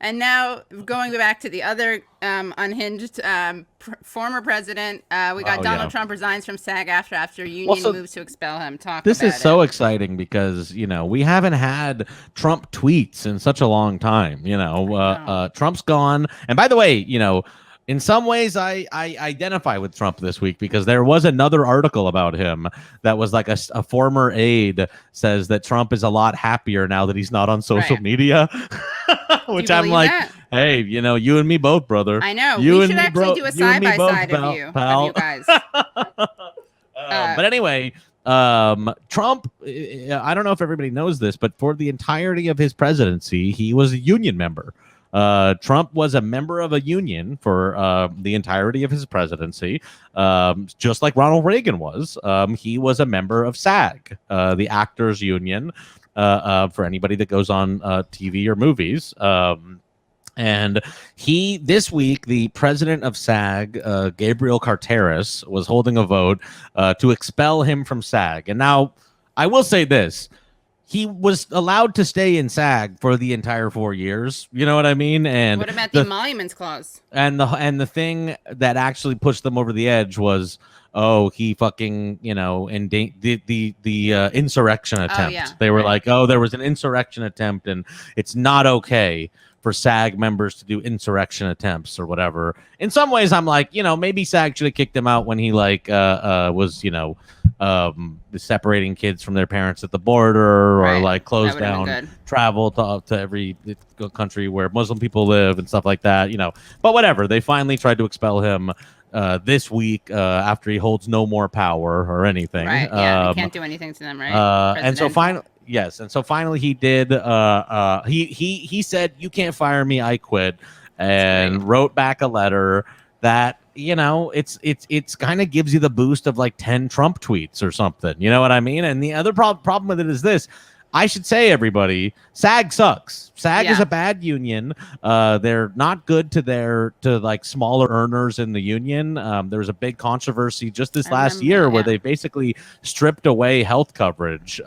And now going back to the other unhinged former president, we got Donald Trump resigns from SAG-AFTRA after union moves to expel him. This is so exciting because, we haven't had Trump tweets in such a long time. Trump's gone. And by the way, in some ways, I identify with Trump this week because there was another article about him that was like a former aide says that Trump is a lot happier now that he's not on social media, which I'm like, hey, you and me both, brother. I know. We should actually do a side-by-side of you guys. But anyway, Trump, I don't know if everybody knows this, but for the entirety of his presidency, he was a union member. Trump was a member of a union for the entirety of his presidency, just like Ronald Reagan was. He was a member of SAG, the actors union, for anybody that goes on TV or movies. And this week, the president of SAG, Gabriel Carteris, was holding a vote to expel him from SAG. And now I will say this. He was allowed to stay in SAG for the entire 4 years. You know what I mean? And what about the emoluments clause? And the thing that actually pushed them over the edge was, he fucking, the insurrection attempt. They were like, there was an insurrection attempt, and it's not okay for SAG members to do insurrection attempts or whatever. In some ways, I'm like, maybe SAG should have kicked him out when he was, separating kids from their parents at the border, or like closed down travel to every country where Muslim people live and stuff like that, But whatever, they finally tried to expel him this week after he holds no more power or anything. Right. Yeah, he can't do anything to them, right? And so finally. Yes, and so finally he did. He said, "You can't fire me. I quit," and wrote back a letter that it's kind of gives you the boost of like 10 Trump tweets or something. You know what I mean? And the other problem with it is this. I should say, everybody, SAG sucks. SAG is a bad union. They're not good to like smaller earners in the union. There was a big controversy just this last year where they basically stripped away health coverage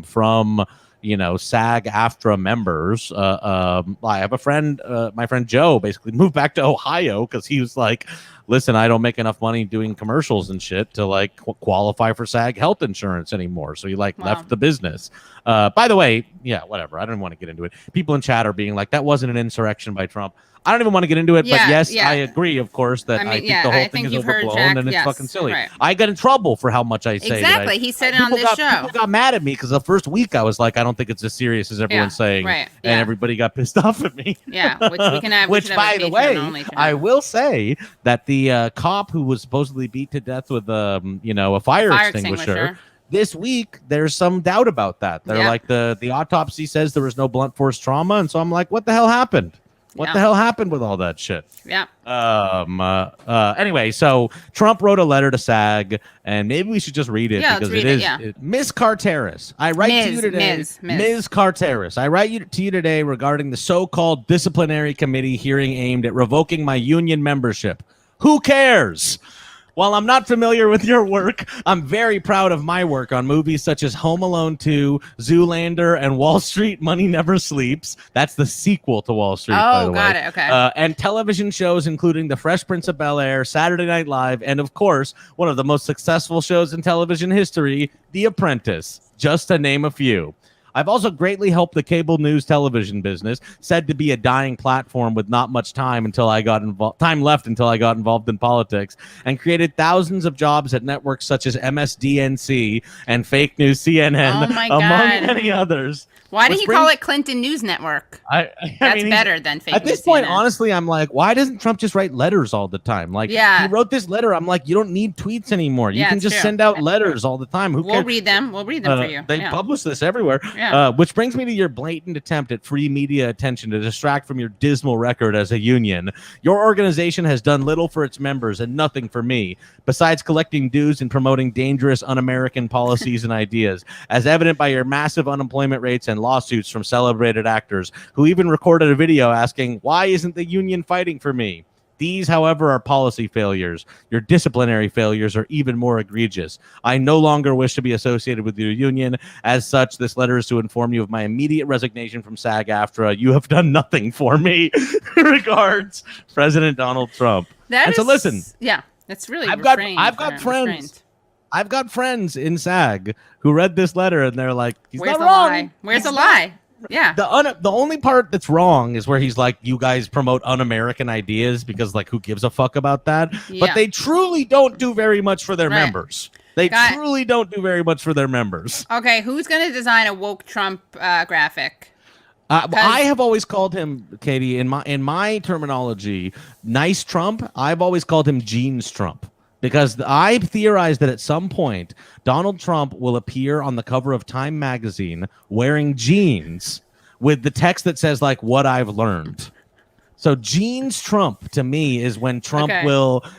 from SAG-AFTRA members. I have a friend, my friend Joe, basically moved back to Ohio because he was like, listen, I don't make enough money doing commercials and shit to like qualify for SAG health insurance anymore. So he left the business. By the way, whatever. I don't want to get into it. People in chat are being like, that wasn't an insurrection by Trump. I don't even want to get into it, but yes, I agree, of course, that I think the whole thing is overblown and it's fucking silly. Right. I got in trouble for how much I say. Exactly. He said it on this show. People got mad at me because the first week I was like, I don't think it's as serious as everyone's saying. Right. Yeah. And everybody got pissed off at me. Yeah, which we can have. Which, by the way, I will say that the cop who was supposedly beat to death with a fire extinguisher. This week, there's some doubt about that. They're like, the autopsy says there was no blunt force trauma. And so I'm like, what the hell happened? What the hell happened with all that shit? Yeah. Anyway, so Trump wrote a letter to SAG, and maybe we should just read it because it is Ms. Carteris. I write to you today, Ms. Carteris. I write to you today regarding the so-called disciplinary committee hearing aimed at revoking my union membership. Who cares? While I'm not familiar with your work, I'm very proud of my work on movies such as Home Alone 2, Zoolander, and Wall Street Money Never Sleeps. That's the sequel to Wall Street, by the way. Oh, got it. Okay. And television shows including The Fresh Prince of Bel-Air, Saturday Night Live, and, of course, one of the most successful shows in television history, The Apprentice, just to name a few. I've also greatly helped the cable news television business, said to be a dying platform with not much time left until I got involved in politics, and created thousands of jobs at networks such as MSDNC and fake news CNN, among many others. Why did he call it Clinton News Network? That's better than fake news. At this point, honestly, I'm like, why doesn't Trump just write letters all the time? Like, he wrote this letter. I'm like, you don't need tweets anymore. You can just send out letters all the time. Who cares? We'll read them. We'll read them for you. They publish this everywhere. Yeah. Which brings me to your blatant attempt at free media attention to distract from your dismal record as a union. Your organization has done little for its members and nothing for me, besides collecting dues and promoting dangerous un-American policies and ideas, as evident by your massive unemployment rates and lawsuits from celebrated actors who even recorded a video asking, why isn't the union fighting for me? These, however, are policy failures. Your disciplinary failures are even more egregious. I no longer wish to be associated with your union. As such, this letter is to inform you of my immediate resignation from SAG-AFTRA. You have done nothing for me. Regards, President Donald Trump. So listen. Yeah, that's really I've got friends. I've got friends in SAG who read this letter and they're like, he's Where's not wrong. lie? Where's the lie? Yeah. The only part that's wrong is where he's like, you guys promote un-American ideas because like who gives a fuck about that? Yeah. But they truly don't do very much for their members. They truly don't do very much for their members. Okay, who's going to design a woke Trump graphic? I have always called him, Katie, in my terminology, nice Trump. I've always called him Jeans Trump. Because I theorized that at some point, Donald Trump will appear on the cover of Time magazine wearing jeans with the text that says, like, what I've learned. So Jeans Trump, to me, is when Trump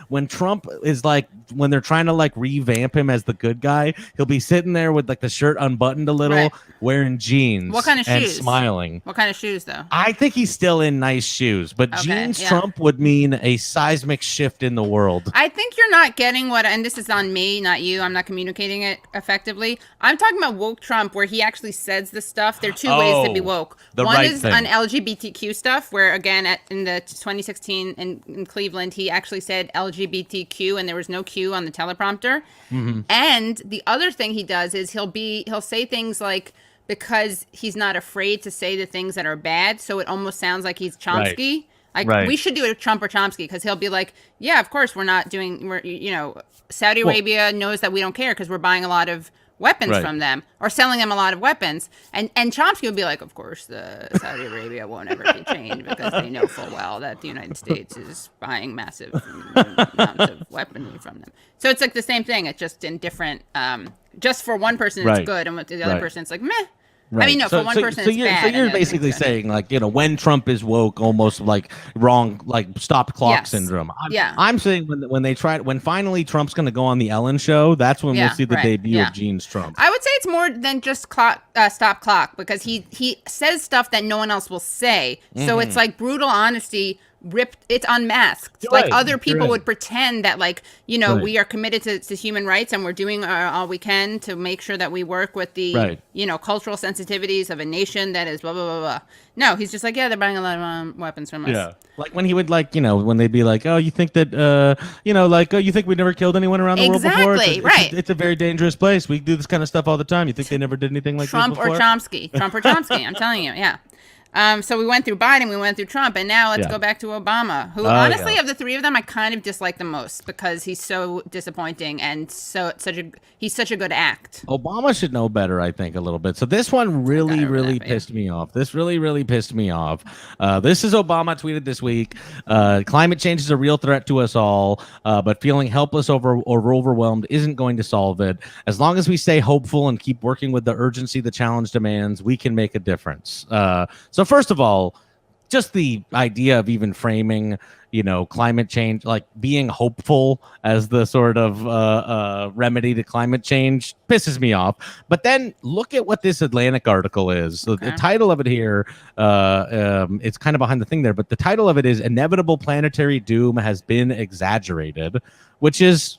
when Trump is like, when they're trying to like revamp him as the good guy, he'll be sitting there with like the shirt unbuttoned a little, wearing jeans. What kind of and shoes? Smiling. What kind of shoes, though? I think he's still in nice shoes, but Jeans Trump would mean a seismic shift in the world. I think you're not getting and this is on me, not you. I'm not communicating it effectively. I'm talking about woke Trump, where he actually says the stuff. There are two ways to be woke. One is on LGBTQ stuff, where again, in the 2016 in Cleveland, he actually said LGBTQ and there was no Q on the teleprompter. Mm-hmm. And the other thing he does is he'll say things like, because he's not afraid to say the things that are bad, so it almost sounds like he's Chomsky. We should do a Trump or Chomsky, because he'll be like, yeah, of course Saudi Arabia knows that we don't care because we're buying a lot of weapons from them, or selling them a lot of weapons. And Chomsky would be like, of course, the Saudi Arabia won't ever be changed because they know full well that the United States is buying massive amounts of weaponry from them. So it's like the same thing. It's just in different, just for one person it's good, and with the other person it's like, meh. Right. I mean, no, for one person it's bad. So you're basically saying, like, when Trump is woke, almost like wrong, like stopped clock syndrome. I'm saying when finally Trump's going to go on the Ellen show, that's when we'll see the debut of Jeans Trump. I would say it's more than just stop clock, because he says stuff that no one else will say. Mm-hmm. So it's like brutal honesty. It's unmasked. Other people would pretend that, like, we are committed to human rights and we're doing all we can to make sure that we work with the cultural sensitivities of a nation that is blah blah blah blah. No, he's just like, they're buying a lot of weapons from us. Yeah, like when he would when they'd be like, oh, you think that you think we never killed anyone around the world before? It's a very dangerous place. We do this kind of stuff all the time. You think they never did anything like Trump this before? Trump or Chomsky. I'm telling you, yeah. So we went through Biden, we went through Trump, and now let's go back to Obama, who honestly, of the three of them, I kind of dislike the most because he's so disappointing and he's such a good act. Obama should know better, I think, a little bit. So this one really pissed me off. This really pissed me off. This is Obama tweeted this week. Climate change is a real threat to us all, but feeling helpless or overwhelmed isn't going to solve it. As long as we stay hopeful and keep working with the urgency the challenge demands, we can make a difference. So first of all, just the idea of even framing, climate change, like being hopeful as the sort of remedy to climate change, pisses me off. But then look at what this Atlantic article is. So the title of it here, it's kind of behind the thing there, but the title of it is "Inevitable Planetary Doom Has Been Exaggerated," which is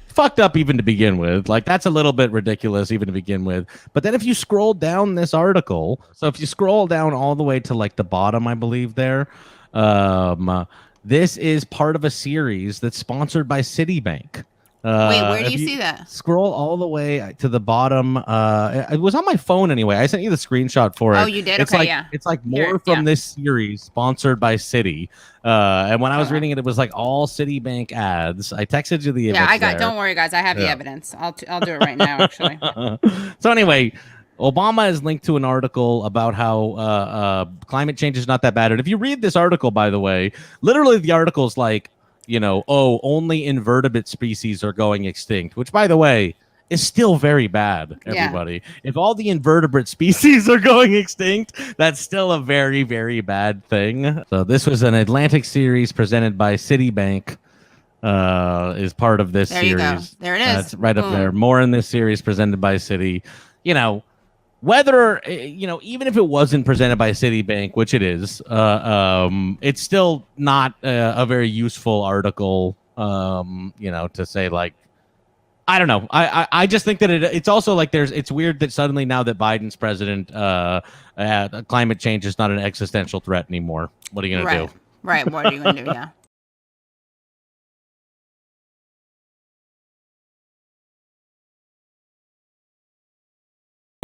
fucked up even to begin with. Like, that's a little bit ridiculous even to begin with. But then if you scroll down this article, so if you scroll down all the way to like the bottom, I believe there, this is part of a series that's sponsored by Citibank. Wait, where do you see that? Scroll all the way to the bottom. It was on my phone anyway. I sent you the screenshot for it. Oh, you did? It's like more from this series sponsored by Citi. And when I was reading it, it was like all Citibank ads. I texted you the image. Yeah, don't worry, guys. I have the evidence. I'll do it right now, actually. So anyway, Obama is linked to an article about how climate change is not that bad. And if you read this article, by the way, literally the article is like, only invertebrate species are going extinct, which, by the way, is still very bad, everybody. Yeah. If all the invertebrate species are going extinct, that's still a very, very bad thing. So this was an Atlantic series presented by Citibank, is part of this series. You go. There it is. That's right up there. More in this series presented by Citi. whether even if it wasn't presented by Citibank, which it is, it's still not a very useful article. To say like, I don't know. I just think that it's also like it's weird that suddenly now that Biden's president, climate change is not an existential threat anymore. What are you gonna do? Right. What are you gonna do? Yeah.